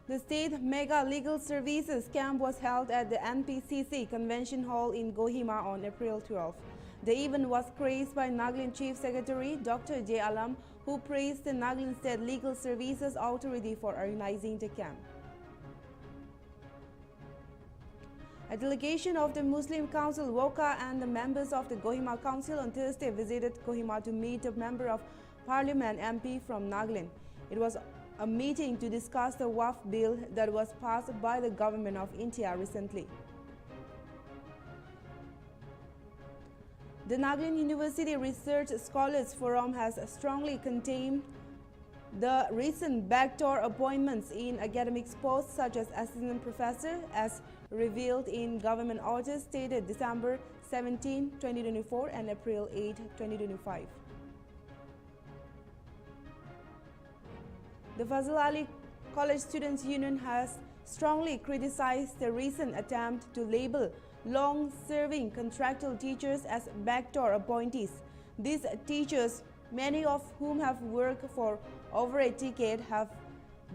The State Mega Legal Services Camp was held at the NPCC Convention Hall in Kohima on April 12. The event was praised by Nagaland Chief Secretary Dr. J. Alam, who praised the Nagaland State Legal Services Authority for organizing the camp. A delegation of the Muslim Council WOCA and the members of the Kohima Council on Thursday visited Kohima to meet a Member of Parliament MP from Nagaland. It was a meeting to discuss the WAF bill that was passed by the government of India recently. The Nagaland University Research Scholars Forum has strongly condemned the recent backdoor appointments in academic posts such as assistant professor as revealed in government orders dated December 17, 2024 and April 8, 2025. The Fazal Ali College Students Union has strongly criticized the recent attempt to label long-serving contractual teachers as backdoor appointees. These teachers, many of whom have worked for over a decade, have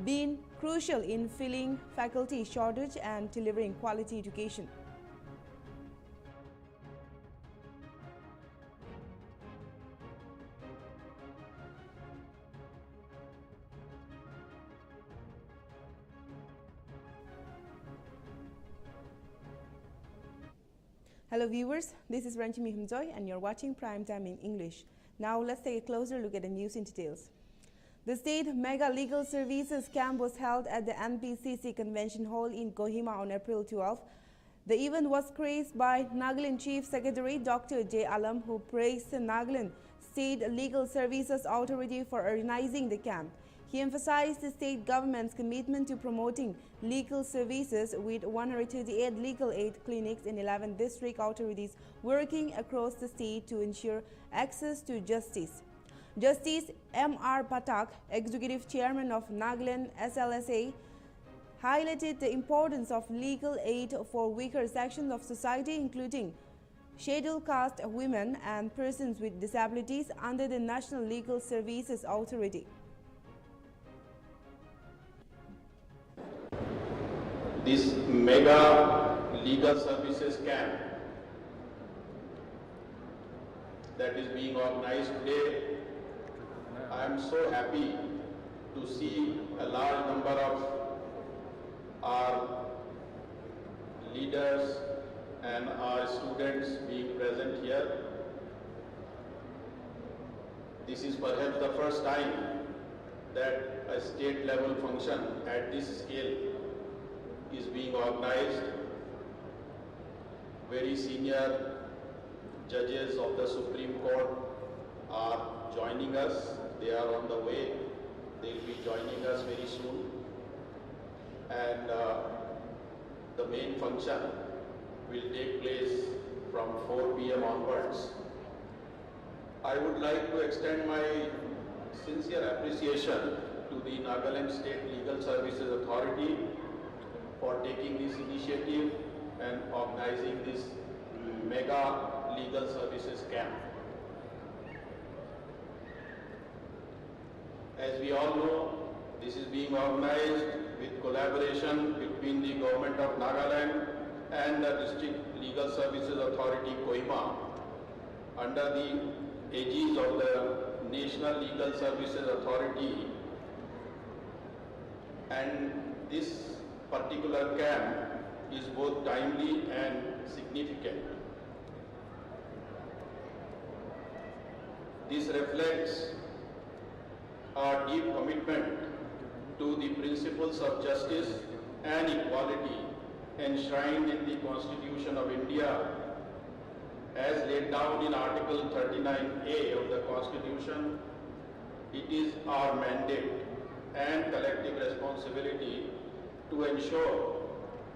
been crucial in filling faculty shortage and delivering quality education. Hello viewers, this is Ranjimi Himjoy and you're watching Prime Time in English. Now let's take a closer look at the news in details. The State Mega Legal Services Camp was held at the NPCC Convention Hall in Kohima on April 12. The event was praised by Nagaland Chief Secretary Dr. J. Alam, who praised the Nagaland State Legal Services Authority for organizing the camp. He emphasized the state government's commitment to promoting legal services with 138 legal aid clinics in 11 district authorities working across the state to ensure access to justice. Justice M.R. Patak, Executive Chairman of Nagaland SLSA, highlighted the importance of legal aid for weaker sections of society, including scheduled caste women and persons with disabilities under the National Legal Services Authority. This mega legal services camp that is being organized today, I am so happy to see a large number of our leaders and our students being present here. This is perhaps the first time that a state level function at this scale is being organized. Very senior judges of the Supreme Court are joining us. They are on the way. They will be joining us very soon. And the main function will take place from 4 p.m. onwards. I would like to extend my sincere appreciation to the Nagaland State Legal Services Authority for taking this initiative and organizing this mega legal services camp. As we all know, this is being organized with collaboration between the Government of Nagaland and the District Legal Services Authority Kohima under the aegis of the National Legal Services Authority. And this particular camp is both timely and significant. This reflects our deep commitment to the principles of justice and equality enshrined in the Constitution of India as laid down in Article 39A of the Constitution. It is our mandate and collective responsibility to ensure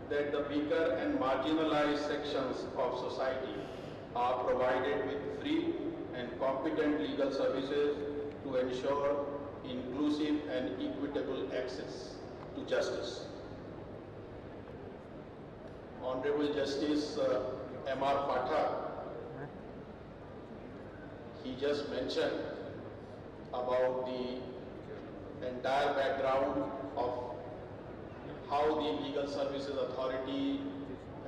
that the weaker and marginalized sections of society are provided with free and competent legal services to ensure inclusive and equitable access to justice. Honorable Justice M.R. Pathak, he just mentioned about the entire background of how the Legal Services Authority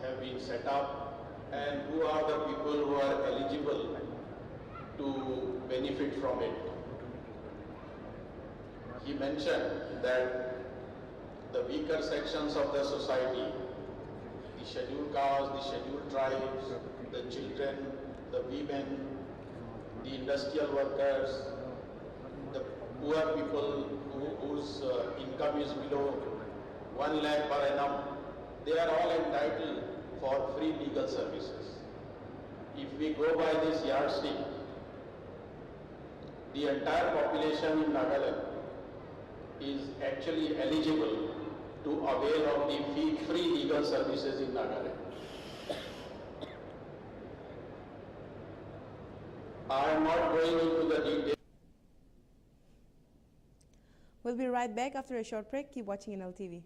have been set up and who are the people who are eligible to benefit from it. He mentioned that the weaker sections of the society, the scheduled castes, the scheduled tribes, the children, the women, the industrial workers, the poor people whose income is below 1 lakh per annum, they are all entitled for free legal services. If we go by this yardstick, the entire population in Nagaland is actually eligible to avail of the free legal services in Nagaland. I am not going into the details. We'll be right back after a short break. Keep watching Nltv.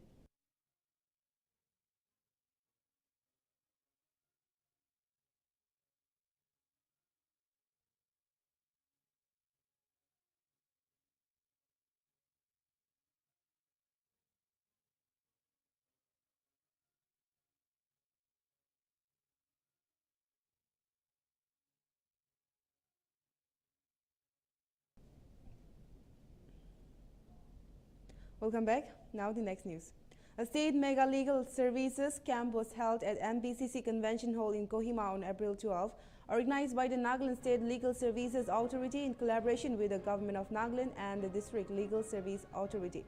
Welcome back. Now the next news. A state mega legal services camp was held at NBCC Convention Hall in Kohima on April 12, organized by the Nagaland State Legal Services Authority in collaboration with the Government of Nagaland and the District Legal Service Authority.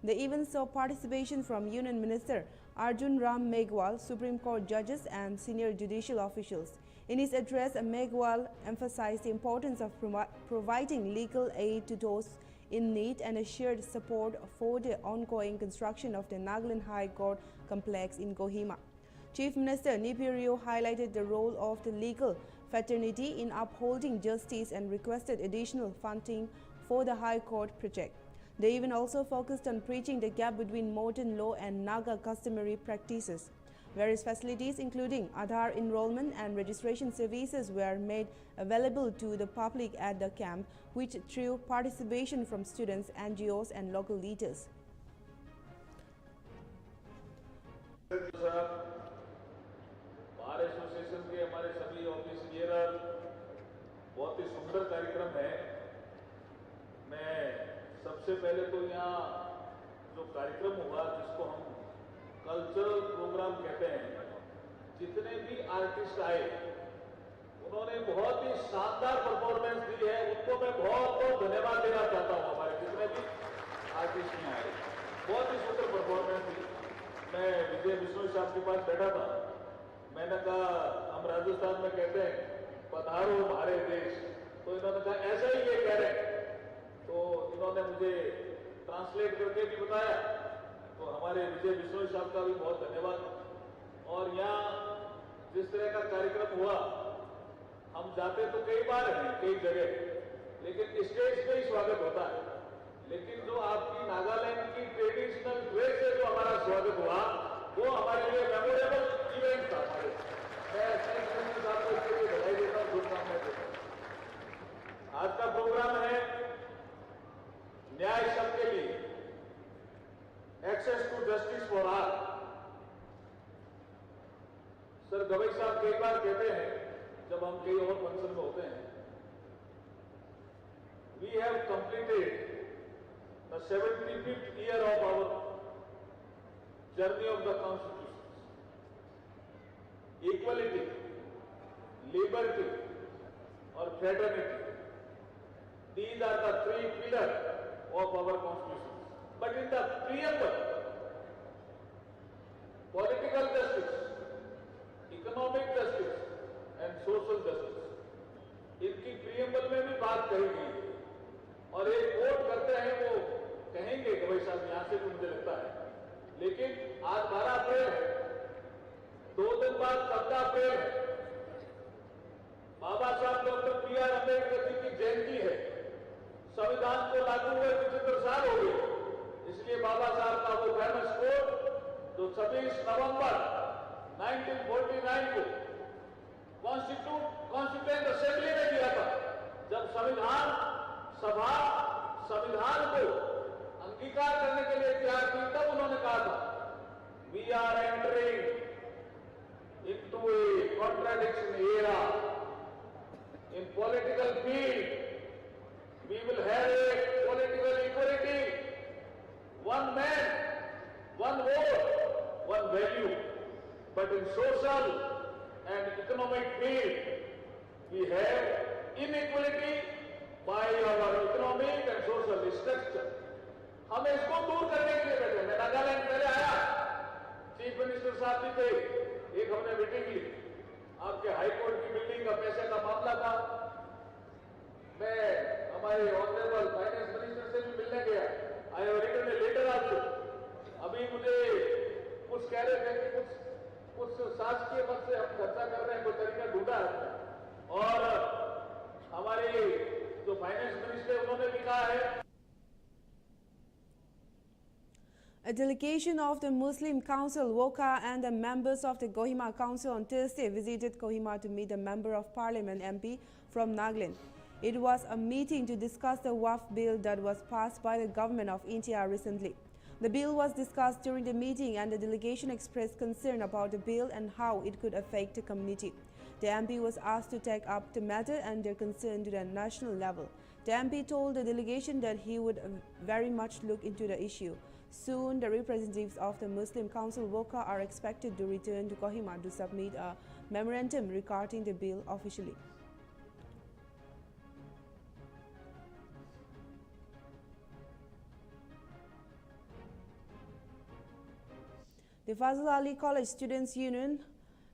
The event saw participation from Union Minister Arjun Ram Meghwal, Supreme Court judges and senior judicial officials. In his address, Meghwal emphasized the importance of providing legal aid to those in need and assured support for the ongoing construction of the Nagaland High Court complex in Kohima. Chief Minister Nipirio highlighted the role of the legal fraternity in upholding justice and requested additional funding for the High Court project. The event also focused on bridging the gap between modern law and Naga customary practices. Various facilities including Aadhaar enrollment and registration services were made available to the public at the camp, which drew participation from students, NGOs and local leaders. Bar association के हमारे सभी office bearer बहुत ही सुंदर कार्यक्रम है। मैं सबसे पहले तो यहाँ जो कार्यक्रम हुआ जिसको हम कल्चरल प्रोग्राम कहते हैं, जितने भी आर्टिस्ट आए उन्होंने बहुत ही शानदार परफॉर्मेंस दी है, उनको मैं बहुत बहुत धन्यवाद देना चाहता हूँ। हमारे जितने भी आर्टिस्ट यहाँ आए बहुत ही सुंदर परफॉर्मेंस दी। मैं विजय बिश्नोई साहब के पास बैठा था, मैंने कहा हम राजस्थान में कहते हैं पधारो हमारे देश, तो इन्होंने कहा ऐसा ही ये कह रहे हैं, तो इन्होंने मुझे ट्रांसलेट करके भी बताया। तो हमारे विजय बिश्नोई साहब का भी बहुत धन्यवाद। और यहाँ जिस तरह का कार्यक्रम हुआ, हम जाते तो कई बार हैं कई जगह, लेकिन स्टेज पे ही स्वागत होता है, लेकिन जो आपकी नागालैंड की ट्रेडिशनल ड्रेस से जो हमारा स्वागत हुआ वो हमारे लिए मेमोरेबल इवेंट था। मैं साहब को इसके लिए बधाई देता हूँ, शुभकामनाएं देता हूँ। आज का प्रोग्राम है न्याय सबके लिए, access to justice for all. Sir Gavai साहब कई बार कहते हैं जब हम कई और फंक्शन में होते हैं, we have completed the 75th year of our journey of the constitution. Equality, liberty और fraternity, these are the 3 pillars of our constitution. But in the preamble, political justice, economic justice and social justice, इनकी preamble में भी बात कही गई है। और एक वोट करते हैं वो कहेंगे कि भाई साहब यहाँ से भी मुझे लगता है, लेकिन आज 12 अप्रैल है, 2 दिन बाद 14 अप्रैल है, बाबा साहब डॉक्टर B.R. अम्बेडकर जी की जयंती है। संविधान को लागू हुए 75 साल हो गए, इसलिए बाबा साहब का वो फेमस कोट जो 26 नवंबर 1949 को कॉन्स्टिट्यूएंट असेंबली में दिया था, जब संविधान सभा संविधान को अंगीकार करने के लिए तैयार थी, तब उन्होंने कहा था We are entering into a contradiction era. In political field, we will have a political equality. One man, one vote, one value. But in social and economic field, we have inequality by our economic and social structure. हम इसको दूर करने के लिए बैठे। मैं नागालैंड पहले आया, चीफ मिनिस्टर साहब भी थे, एक हमने मीटिंग ली, आपके हाई कोर्ट की बिल्डिंग का पैसे का मामला था। मैं हमारे ऑनरेबल फाइनेंस मिनिस्टर से भी मिलने गया। I have written a letter also. अभी मुझे कुछ कह रहे थे कि कुछ शासकीय पद से हम खर्चा कर रहे हैं, कोई तरीका ढूंढा है। और हमारे जो फाइनेंस मिनिस्टर उन्होंने भी कहा है। A delegation of the Muslim Council WOCA and the members of the Kohima Council on Thursday visited Kohima to meet a member of parliament MP from Nagaland. It was a meeting to discuss the WAF bill that was passed by the government of India recently. The bill was discussed during the meeting and the delegation expressed concern about the bill and how it could affect the community. The MP was asked to take up the matter and their concern to the national level. The MP told the delegation that he would very much look into the issue. Soon, the representatives of the Muslim Council WOCA are expected to return to Kohima to submit a memorandum regarding the bill officially. The Fazl Ali College Students' Union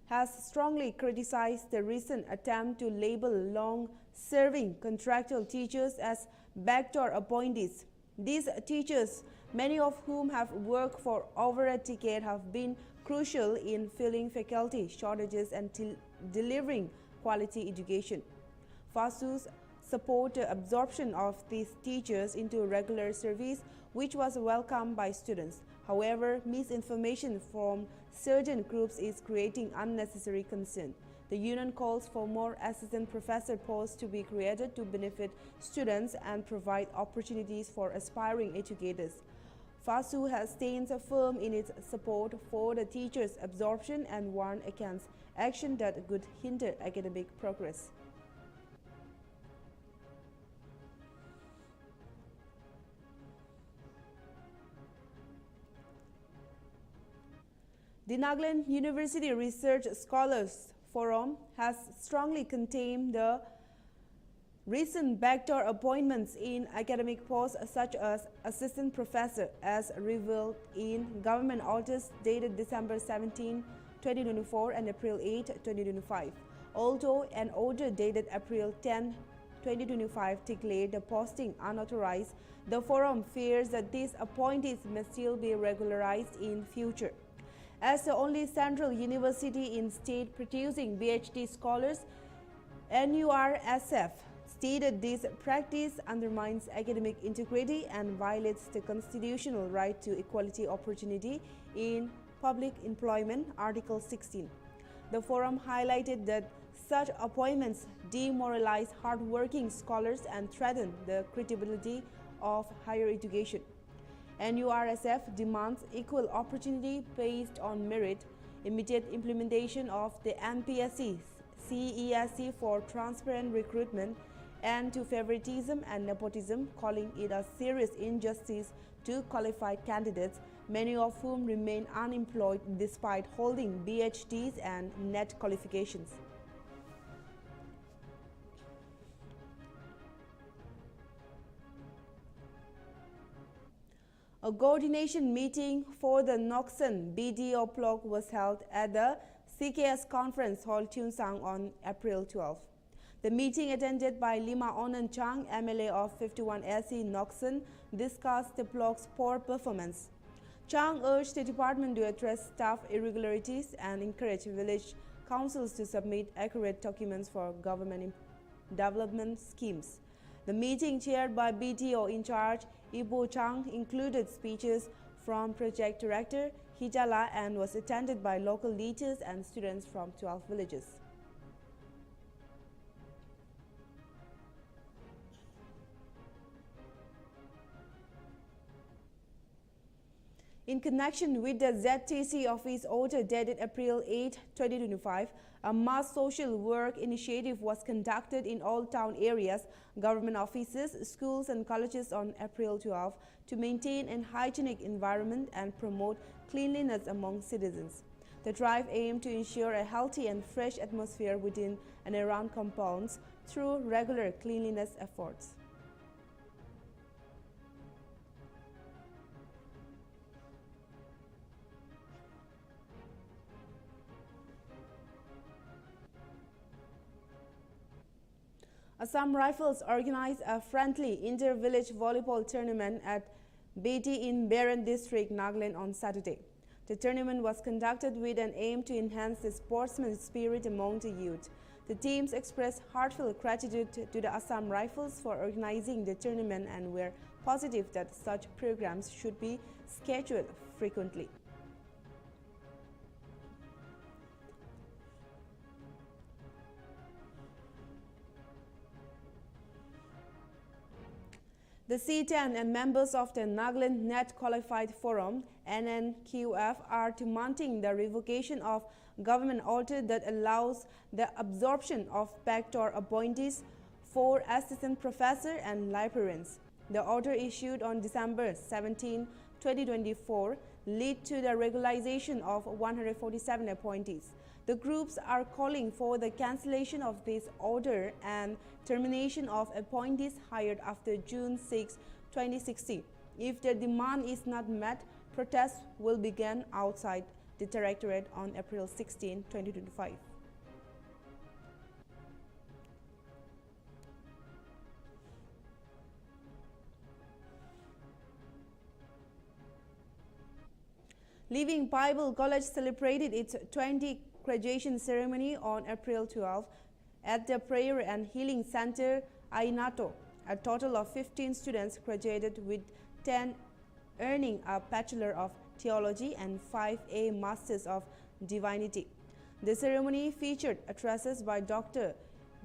has strongly criticized the recent attempt to label long-serving contractual teachers as backdoor appointees. These teachers, many of whom have worked for over a decade, have been crucial in filling faculty shortages and delivering quality education. FASU's support the absorption of these teachers into regular service, which was welcomed by students. However, misinformation from certain groups is creating unnecessary concern. The union calls for more assistant professor posts to be created to benefit students and provide opportunities for aspiring educators. FASU has stayed firm in its support for the teachers' absorption and warned against action that could hinder academic progress. The Nagaland University Research Scholars Forum has strongly condemned the recent backdoor appointments in academic posts such as assistant professor, as revealed in government orders dated December 17, 2024 and April 8, 2025. Although an order dated April 10, 2025 declared the posting unauthorized, the forum fears that these appointees may still be regularized in future. As the only central university in state producing PhD scholars, NURSF stated this practice undermines academic integrity and violates the constitutional right to equality opportunity in public employment, Article 16. The forum highlighted that such appointments demoralize hardworking scholars and threaten the credibility of higher education. NURSF demands equal opportunity based on merit, immediate implementation of the MPSC CESC for transparent recruitment, and to favoritism and nepotism, calling it a serious injustice to qualified candidates, many of whom remain unemployed despite holding PhDs and NET qualifications. A coordination meeting for the Noksan BDO block was held at the CKS Conference Hall, Tunsang on April 12. The meeting, attended by Lima Onan Chang, MLA of 51SC Noksan, discussed the block's poor performance. Chang urged the department to address staff irregularities and encourage village councils to submit accurate documents for government development schemes. The meeting, chaired by BDO in charge Ibo Chang, included speeches from Project Director Hijala and was attended by local leaders and students from 12 villages. In connection with the ZTC office order dated April 8, 2025, a mass social work initiative was conducted in all town areas, government offices, schools and colleges on April 12 to maintain a hygienic environment and promote cleanliness among citizens. The drive aimed to ensure a healthy and fresh atmosphere within and around compounds through regular cleanliness efforts. Assam Rifles organized a friendly inter-village volleyball tournament at Beti in Beran district, Nagaland on Saturday. The tournament was conducted with an aim to enhance the sportsman spirit among the youth. The teams expressed heartfelt gratitude to the Assam Rifles for organizing the tournament and were positive that such programs should be scheduled frequently. The C10 and members of the Nagaland Net Qualified Forum (NNQF) are demanding the revocation of government order that allows the absorption of backdoor appointees for assistant professors and librarians. The order issued on December 17, 2024 led to the regularization of 147 appointees. The groups are calling for the cancellation of this order and termination of appointees hired after June 6, 2016. If their demand is not met, protests will begin outside the Directorate on April 16, 2025. Living Bible College celebrated its 20th graduation ceremony on April 12 at the Prayer and Healing Center, Ainato. A total of 15 students graduated, with 10 earning a Bachelor of Theology and 5 a Masters of Divinity. The ceremony featured addresses by Dr.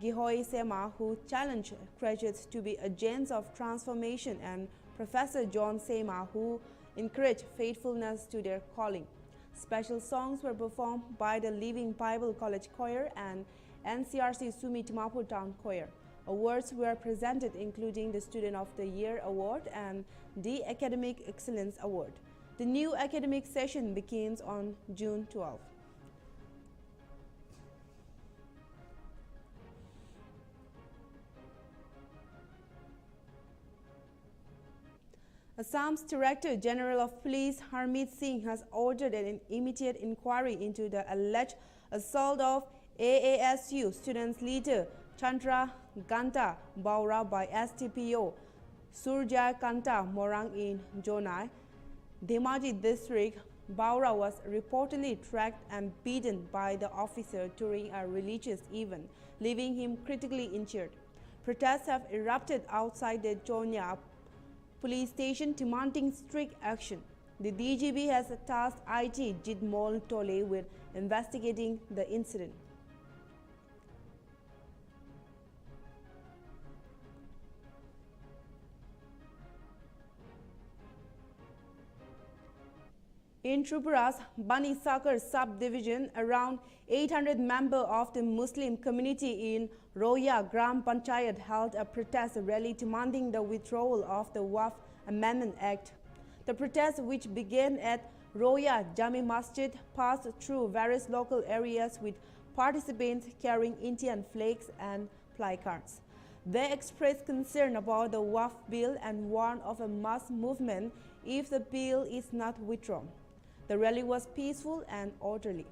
Gihoy Sema, who challenged graduates to be agents of transformation, and Professor John Sema, who encouraged faithfulness to their calling. Special songs were performed by the Living Bible College Choir and NCRC Sumi Timapur Town Choir. Awards were presented, including the Student of the Year Award and the Academic Excellence Award. The new academic session begins on June 12. Assam's Director General of Police Harmeet Singh has ordered an immediate inquiry into the alleged assault of AASU students leader Chandra Ganta Baura by STPO Surja Kanta Morang in Jonai, Dhemaji district. Baura was reportedly tracked and beaten by the officer during a religious event, leaving him critically injured. Protests have erupted outside the Jonya police station demanding strict action. The DGB has tasked IG Jidmol Tole with investigating the incident. In Tripura's Bani Sakar subdivision, around 800 members of the Muslim community in Roya Gram Panchayat held a protest rally demanding the withdrawal of the Waqf Amendment Act. The protest, which began at Roya Jami Masjid, passed through various local areas with participants carrying Indian flags and placards. They expressed concern about the Waqf bill and warned of a mass movement if the bill is not withdrawn. The rally was peaceful and orderly.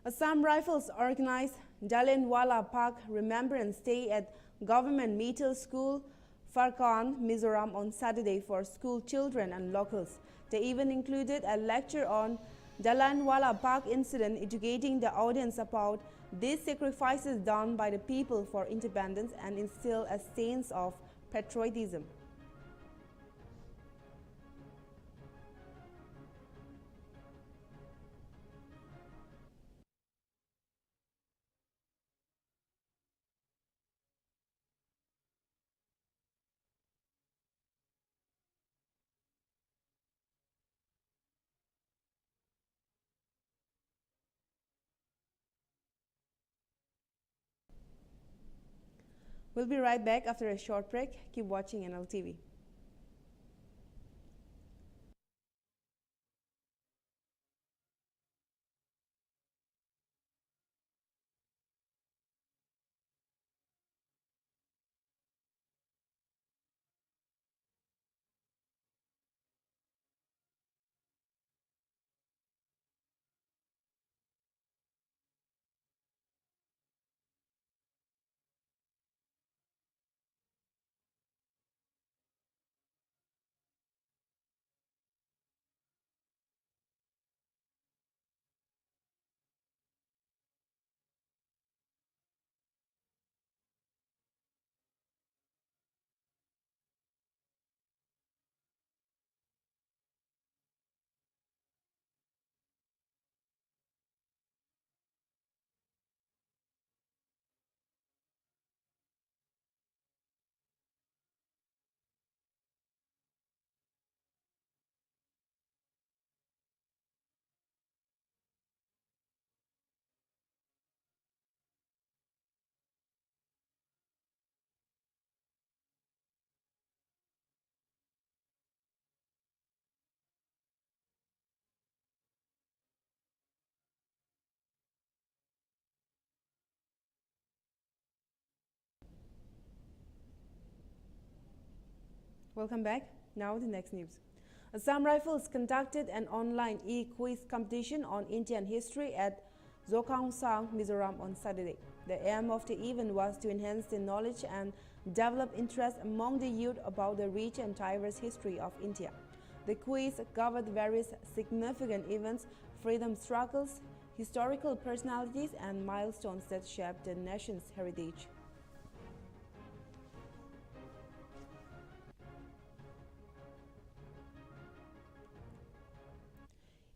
Assam Rifles organized Jallianwala Bagh Remembrance Day at Government Middle School, Farkan, Mizoram on Saturday for school children and locals. The event included a lecture on Jallianwala Bagh incident, educating the audience about these sacrifices done by the people for independence and instill a sense of patriotism. We'll be right back after a short break. Keep watching Nltv. Welcome back. Now the next news. Assam Rifles conducted an online e-quiz competition on Indian history at Zokhawsang, Mizoram on Saturday. The aim of the event was to enhance the knowledge and develop interest among the youth about the rich and diverse history of India. The quiz covered various significant events, freedom struggles, historical personalities, and milestones that shaped the nation's heritage.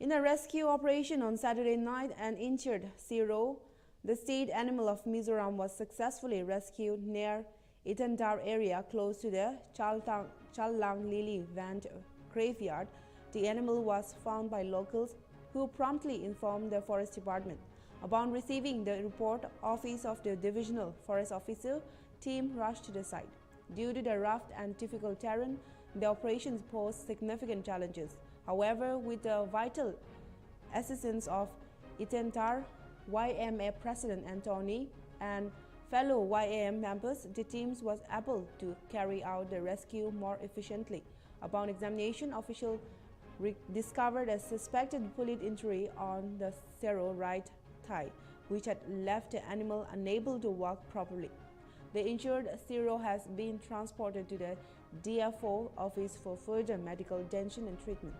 In a rescue operation on Saturday night, an injured Siro, the state animal of Mizoram, was successfully rescued near Itandar area close to the Challang Lily Vand graveyard. The animal was found by locals who promptly informed the forest department. Upon receiving the report, Office of the Divisional Forest Officer team rushed to the site. Due to the rough and difficult terrain, the operations posed significant challenges. However, with the vital assistance of Itandar YMA President Anthony and fellow YAM members, the team was able to carry out the rescue more efficiently. Upon examination, officials discovered a suspected bullet injury on the Sero right thigh, which had left the animal unable to walk properly. The injured Sero has been transported to the DFO office for further medical attention and treatment.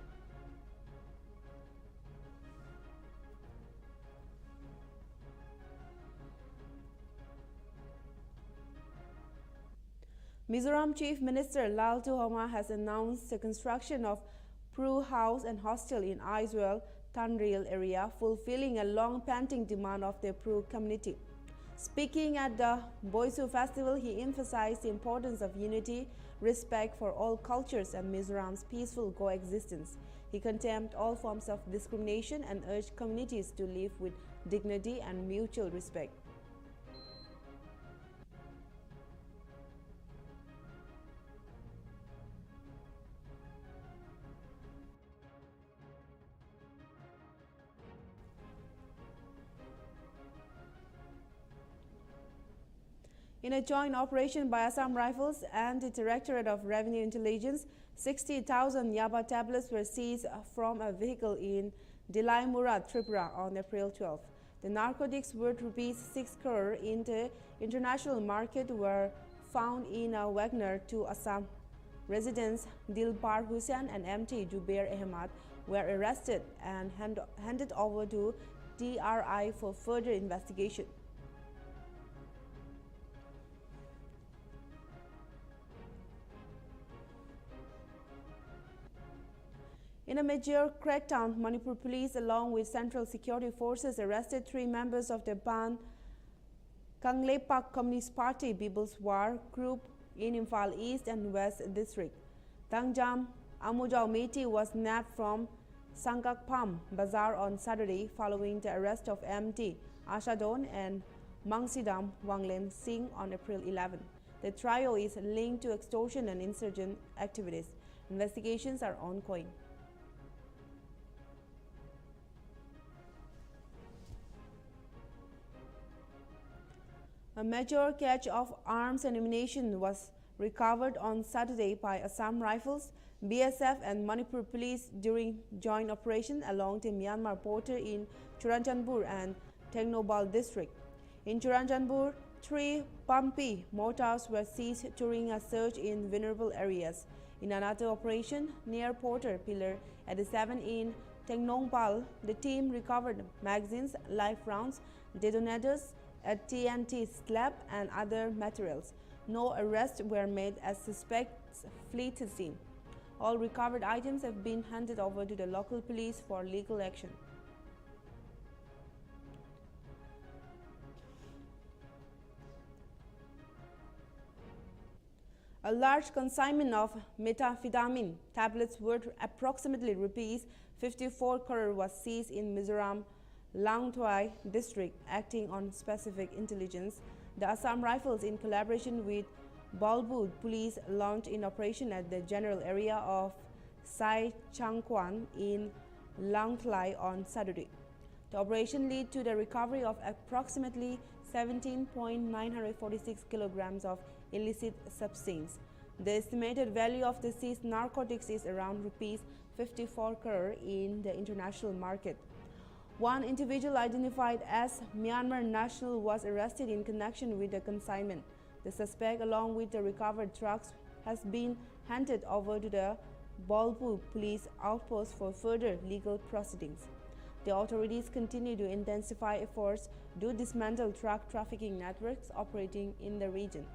Mizoram Chief Minister Lal Tuhoma has announced the construction of Pru House and Hostel in Aizwal, Tanril area, fulfilling a long-pending demand of the Pru community. Speaking at the Boisu Festival, he emphasized the importance of unity, respect for all cultures, and Mizoram's peaceful coexistence. He condemned all forms of discrimination and urged communities to live with dignity and mutual respect. In a joint operation by Assam Rifles and the Directorate of Revenue Intelligence, 60,000 Yaba tablets were seized from a vehicle in Dilai Murad, Tripura on April 12. The narcotics worth rupees 6 crore in the international market were found in a Wagner to Assam residents. Dilbar Hussain and MT Jubair Ahmad were arrested and handed over to TRI for further investigation. In a major crackdown, Manipur police along with Central Security Forces arrested 3 members of the Ban Kanglepak Communist Party People's War group in Imphal East and West District. Tangjam Amujao Meti was nabbed from Sangakpam Bazaar on Saturday following the arrest of MT Ashadon and Mangsidam Wanglen Singh on April 11. The trio is linked to extortion and insurgent activities. Investigations are ongoing. A major catch of arms and ammunition was recovered on Saturday by Assam Rifles, BSF and Manipur Police during joint operation along the Myanmar border in Churachandpur and Tengnoubal district. In Churachandpur, 3 Pampi mortars were seized during a search in vulnerable areas. In another operation near Porter Pillar at the 7 in Tengnoubal, the team recovered magazines, live rounds, detonators, a TNT slab and other materials. No arrests were made as suspects fled the scene. All recovered items have been handed over to the local police for legal action. A large consignment of methamphetamine tablets worth approximately rupees 54 crore was seized in Mizoram Nltv district. Acting on specific intelligence, the Assam Rifles, in collaboration with Balbud Police, launched an operation at the general area of Sai Changkwan in Nltv on Saturday. The operation led to the recovery of approximately 17.946 kilograms of illicit substance. The estimated value of the seized narcotics is around rupees 54 crore in the international market. One individual identified as Myanmar national was arrested in connection with the consignment. The suspect, along with the recovered drugs, has been handed over to the Balbu police outpost for further legal proceedings. The authorities continue to intensify efforts to dismantle drug trafficking networks operating in the region.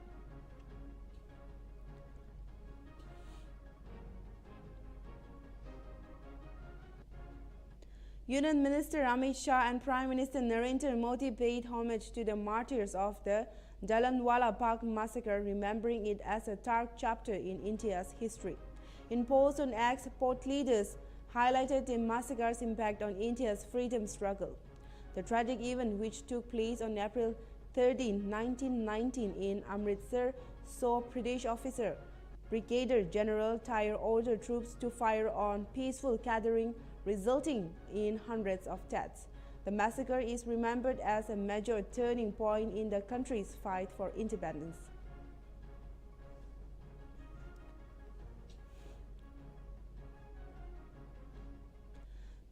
Union Minister Amit Shah and Prime Minister Narendra Modi paid homage to the martyrs of the Jallianwala Bagh massacre, remembering it as a dark chapter in India's history. In post on X, both leaders highlighted the massacre's impact on India's freedom struggle. The tragic event, which took place on April 13, 1919 in Amritsar, saw British officer Brigadier General Tyre order troops to fire on peaceful gathering, resulting in hundreds of deaths. The massacre is remembered as a major turning point in the country's fight for independence.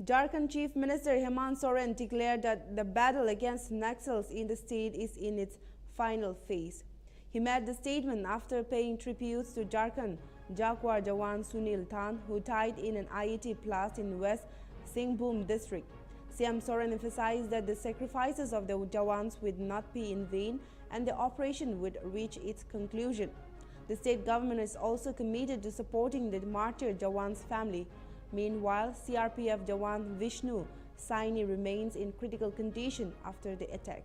Jharkhand Chief Minister Hemant Soren declared that the battle against Naxals in the state is in its final phase. He made the statement after paying tributes to Jharkhand Jaguar Jawan Sunil Than, who died in an IED blast in West Singhbhum district. CM Soren emphasized that the sacrifices of the Jawans would not be in vain and the operation would reach its conclusion. The state government is also committed to supporting the martyred Jawan's family. Meanwhile, CRPF Jawan Vishnu Saini remains in critical condition after the attack.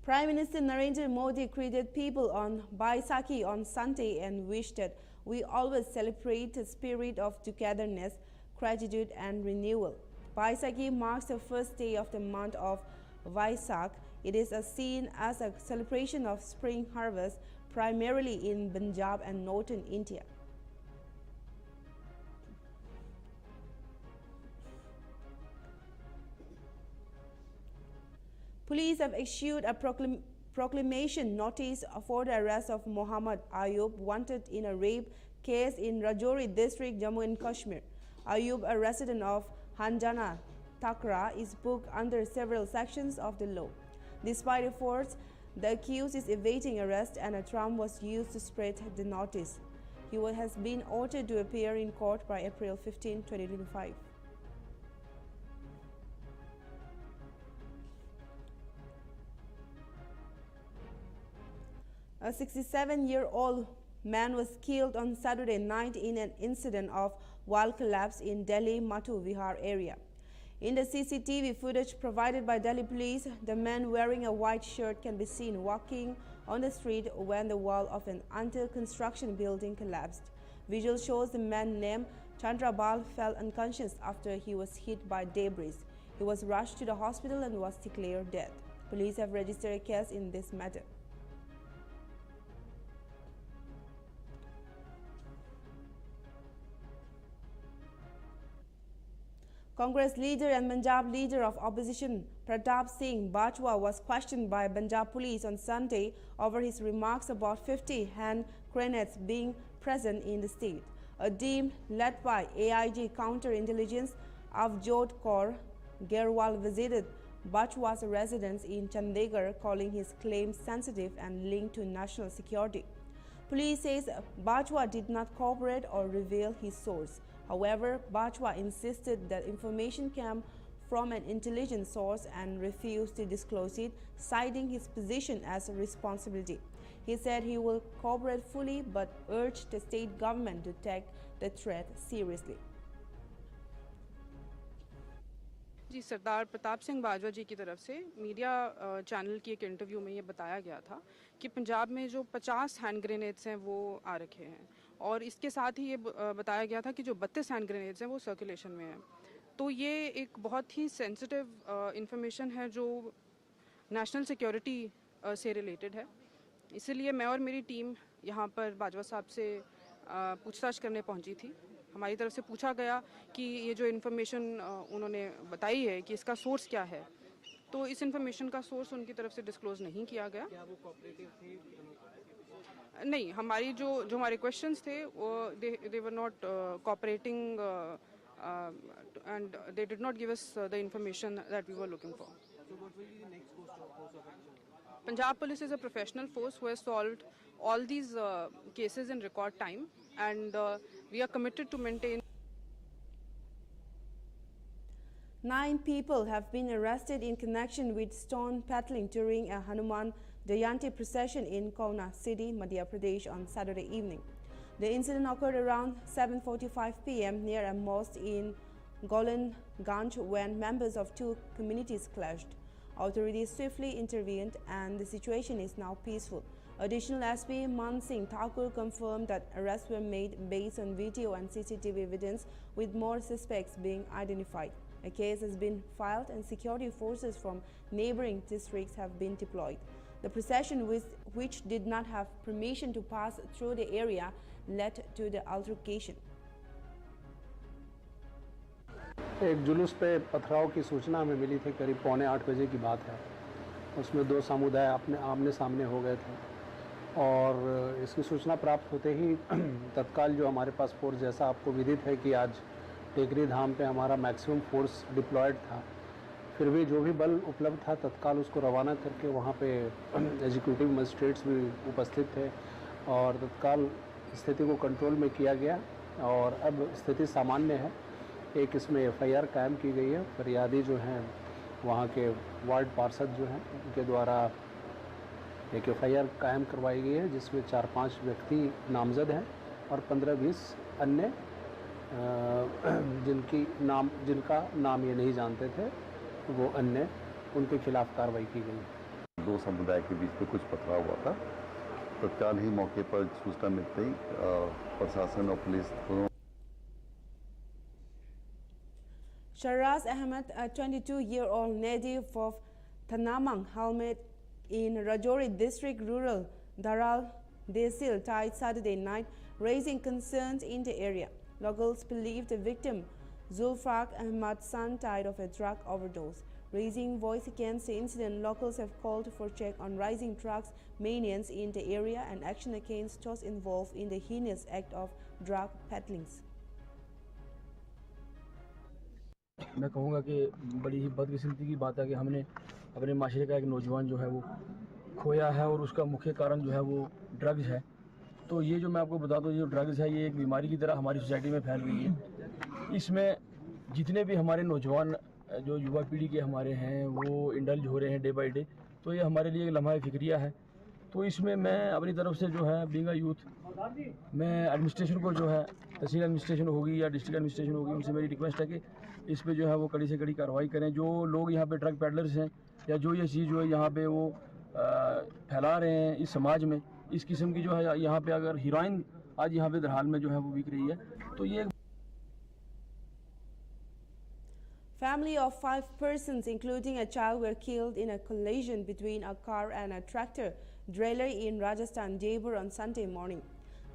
Prime Minister Narendra Modi greeted people on Baisakhi on Sunday and wished that we always celebrate the spirit of togetherness, gratitude and renewal. Baisakhi marks the first day of the month of Vaisak. It is seen as a celebration of spring harvest, primarily in Punjab and northern India. Police have issued a proclamation notice for the arrest of Mohammad Ayub, wanted in a rape case in Rajouri district, Jammu and Kashmir. Ayub, a resident of Hanjana Takra, is booked under several sections of the law. Despite efforts, the accused is evading arrest and a tram was used to spread the notice. He has been ordered to appear in court by April 15, 2025. A 67-year-old man was killed on Saturday night in an incident of wall collapse in Delhi Mathu Vihar area. In the CCTV footage provided by Delhi police, the man wearing a white shirt can be seen walking on the street when the wall of an under-construction building collapsed. Visual shows the man named Chandrabal fell unconscious after he was hit by debris. He was rushed to the hospital and was declared dead. Police have registered a case in this matter. Congress leader and Punjab leader of opposition Pratap Singh Bajwa was questioned by Punjab police on Sunday over his remarks about 50 hand grenades being present in the state. A team led by AIG counterintelligence Avjot Kaur Gerwal visited Bajwa's residence in Chandigarh, calling his claims sensitive and linked to national security. Police says Bajwa did not cooperate or reveal his source. However, Bajwa insisted that information came from an intelligence source and refused to disclose it, citing his position as a responsibility. He said he will cooperate fully but urged the state government to take the threat seriously. जी सरदार प्रताप सिंह बाजवा जी की तरफ से media channel की एक interview में ये बताया गया था कि पंजाब में जो 50 हैंड ग्रेनेड्स हैं वो आ रखे हैं और इसके साथ ही ये बताया गया था कि जो 32 हैंड ग्रेनेड्स हैं वो सर्कुलेशन में हैं। तो ये एक बहुत ही सेंसिटिव इंफॉर्मेशन है जो नेशनल सिक्योरिटी से रिलेटेड है। इसलिए मैं और मेरी टीम यहाँ पर बाजवा साहब से पूछताछ करने पहुँची थी। हमारी तरफ से पूछा गया कि ये जो इन्फॉर्मेशन उन्होंने बताई है कि इसका सोर्स क्या है, तो इस इन्फॉर्मेशन का सोर्स उनकी तरफ से डिस्क्लोज नहीं किया गया। क्या वो कोऑपरेटिव थे? नहीं, हमारी जो हमारे क्वेश्चंस थे वो they were not cooperating and they did not give us the information that we were looking for. So what will be the next course of action? Punjab Police is a professional force who has solved all these cases in record time, and we are committed to maintain. 9 people have been arrested in connection with stone peddling during a Hanuman Jayanti procession in Kauna city, Madhya Pradesh on Saturday evening. The incident occurred around 7:45 p.m. near a mosque in Golanganj when members of two communities clashed. Authorities swiftly intervened and the situation is now peaceful. Additional SP Man Singh Thakur confirmed that arrests were made based on video and CCTV evidence, with more suspects being identified. A case has been filed and security forces from neighboring districts have been deployed. The procession, which did not have permission to pass through the area, led to the altercation. एक जुलूस पे पथराव की सूचना हमें मिली थी, करीब 7:45 बजे की बात है। उसमें दो समुदाय अपने आमने सामने हो गए थे और इसकी सूचना प्राप्त होते ही तत्काल जो हमारे पास फोर्स, जैसा आपको विदित है कि आज टेकरी धाम पे हमारा मैक्सिमम फोर्स डिप्लॉयड था, फिर भी जो भी बल उपलब्ध था तत्काल उसको रवाना करके वहाँ पे एग्जीक्यूटिव मजिस्ट्रेट्स भी उपस्थित थे और तत्काल स्थिति को कंट्रोल में किया गया और अब स्थिति सामान्य है। एक इसमें FIR कायम की गई है। फरियादी जो हैं वहाँ के वार्ड पार्षद जो हैं उनके द्वारा एक FIR कायम करवाई गई है जिसमें 4-5 व्यक्ति नामजद हैं और 15-20 अन्य जिनका नाम ये नहीं जानते थे वो अन्य, उनके खिलाफ कार्रवाई की गई। दो समुदाय के बीच में कुछ पथराव हुआ था। तत्काल ही मौके पर सूचना मिलते ही प्रशासन और पुलिस दोनों। Sharaz Ahmed, a 22-year-old native of Thanamang Halmet in Rajouri district rural Daral Desil, died Saturday night, raising concerns in the area. Locals believe the victim, Zulfaq Ahmad's son, died of a drug overdose. Raising voice against the incident, locals have called for check on rising drugs manias in the area and action against those involved in the heinous act of drug peddling. मैं कहूँगा कि बड़ी ही बदकिस्मती की बात है कि हमने अपने माशरे का एक नौजवान जो है वो खोया है और उसका मुख्य कारण जो है वो ड्रग्स है। तो ये जो मैं आपको बता दूँ, जो ड्रग्स है ये एक बीमारी की तरह हमारी सोसाइटी में फैल गई है। इसमें जितने भी हमारे नौजवान जो युवा पीढ़ी के हमारे हैं वो इंडल्ज हो रहे हैं डे बाई डे, तो ये हमारे लिए एक लम्हा फिक्रिया है। तो इसमें मैं अपनी तरफ से जो है बीइंग अ यूथ, मैं एडमिनिस्ट्रेशन को जो है तहसील एडमिनिस्ट्रेशन होगी या डिस्ट्रिक्ट एडमिनिस्ट्रेशन होगी, उनसे मेरी रिक्वेस्ट है कि इस पे जो है वो कड़ी से कड़ी कार्रवाई करें। जो लोग यहाँ पे ड्रग पैडलर्स हैं या जो ये चीज़ जो है यहाँ पे वो फैला रहे हैं इस समाज में, इस किस्म की जो है यहाँ पे अगर हीरोइन आज यहाँ पे दरहाल में जो है वो बिक रही है। तो ये Family of 5 persons, including a child, were killed in a collision between a car and a tractor trailer in Rajasthan, Jaipur on Sunday morning.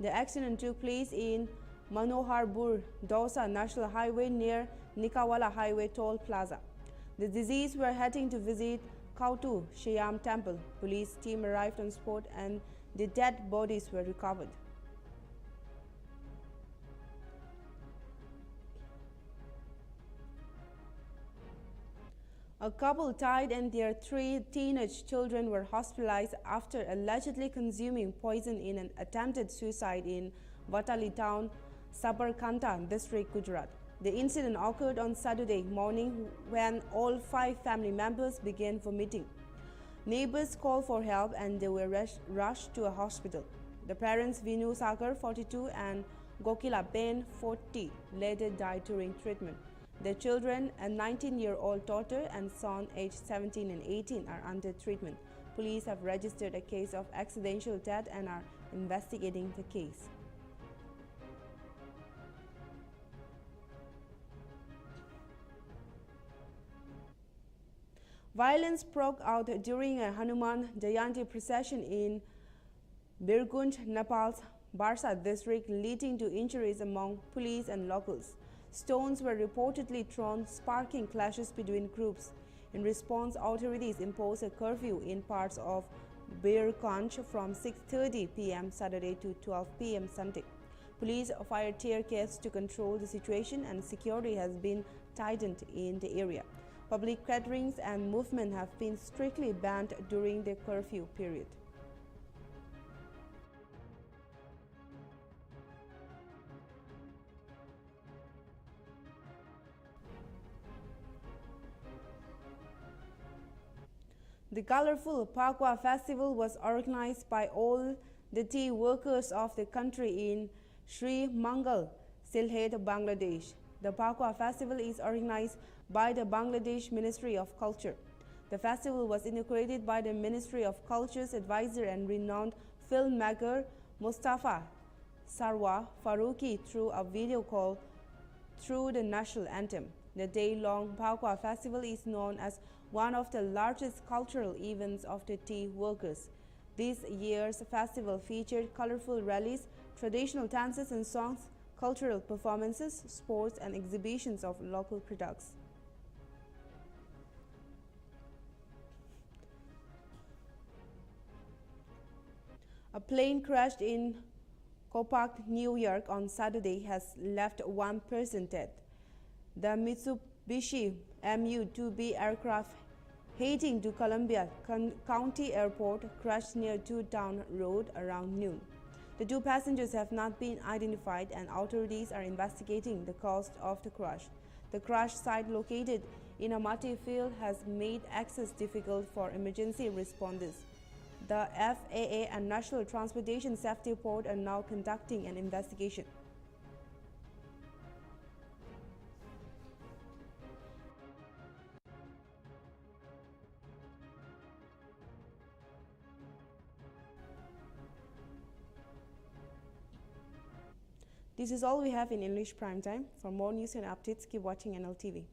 The accident took place in Manoharpur Dausa National Highway near Nikawala Highway Toll Plaza. The deceased were heading to visit Kautu Shyam Temple. Police team arrived on spot and the dead bodies were recovered. A couple died and their 3 teenage children were hospitalized after allegedly consuming poison in an attempted suicide in Vatali town, Sabarkantha district, Gujarat. The incident occurred on Saturday morning when all 5 family members began vomiting. Neighbors called for help and they were rushed to a hospital. The parents, Vinu Sagar, 42, and Gokila Ben, 40, later died during treatment. Their children, a 19-year-old daughter and son aged 17 and 18, are under treatment. Police have registered a case of accidental death and are investigating the case. Violence broke out during a Hanuman Jayanti procession in Birgunj, Nepal's Barsa district, leading to injuries among police and locals. Stones were reportedly thrown, sparking clashes between groups. In response, authorities imposed a curfew in parts of Birgunj from 6:30 p.m. Saturday to 12 p.m. Sunday. Police fired tear gas to control the situation and security has been tightened in the area. Public gatherings and movement have been strictly banned during the curfew period. The colorful Pakwa festival was organized by all the tea workers of the country in Sri Mangal, Sylhet, Bangladesh. The Pakwa festival is organized by the Bangladesh Ministry of Culture. The festival was inaugurated by the Ministry of Culture's advisor and renowned filmmaker Mustafa Sarwar Farooqi through a video call through the national anthem. The day-long Pakwa festival is known as one of the largest cultural events of the tea workers. This year's festival featured colorful rallies, traditional dances and songs, cultural performances, sports, and exhibitions of local products. A plane crashed in Copart, New York on Saturday has left 1 person dead. The Mitsubishi MU-2B aircraft heading to Columbia County Airport crashed near Two-Town Road around noon. The 2 passengers have not been identified and authorities are investigating the cause of the crash. The crash site located in a muddy field has made access difficult for emergency responders. The FAA and National Transportation Safety Board are now conducting an investigation. This is all we have in English Prime Time. For more news and updates, keep watching Nltv.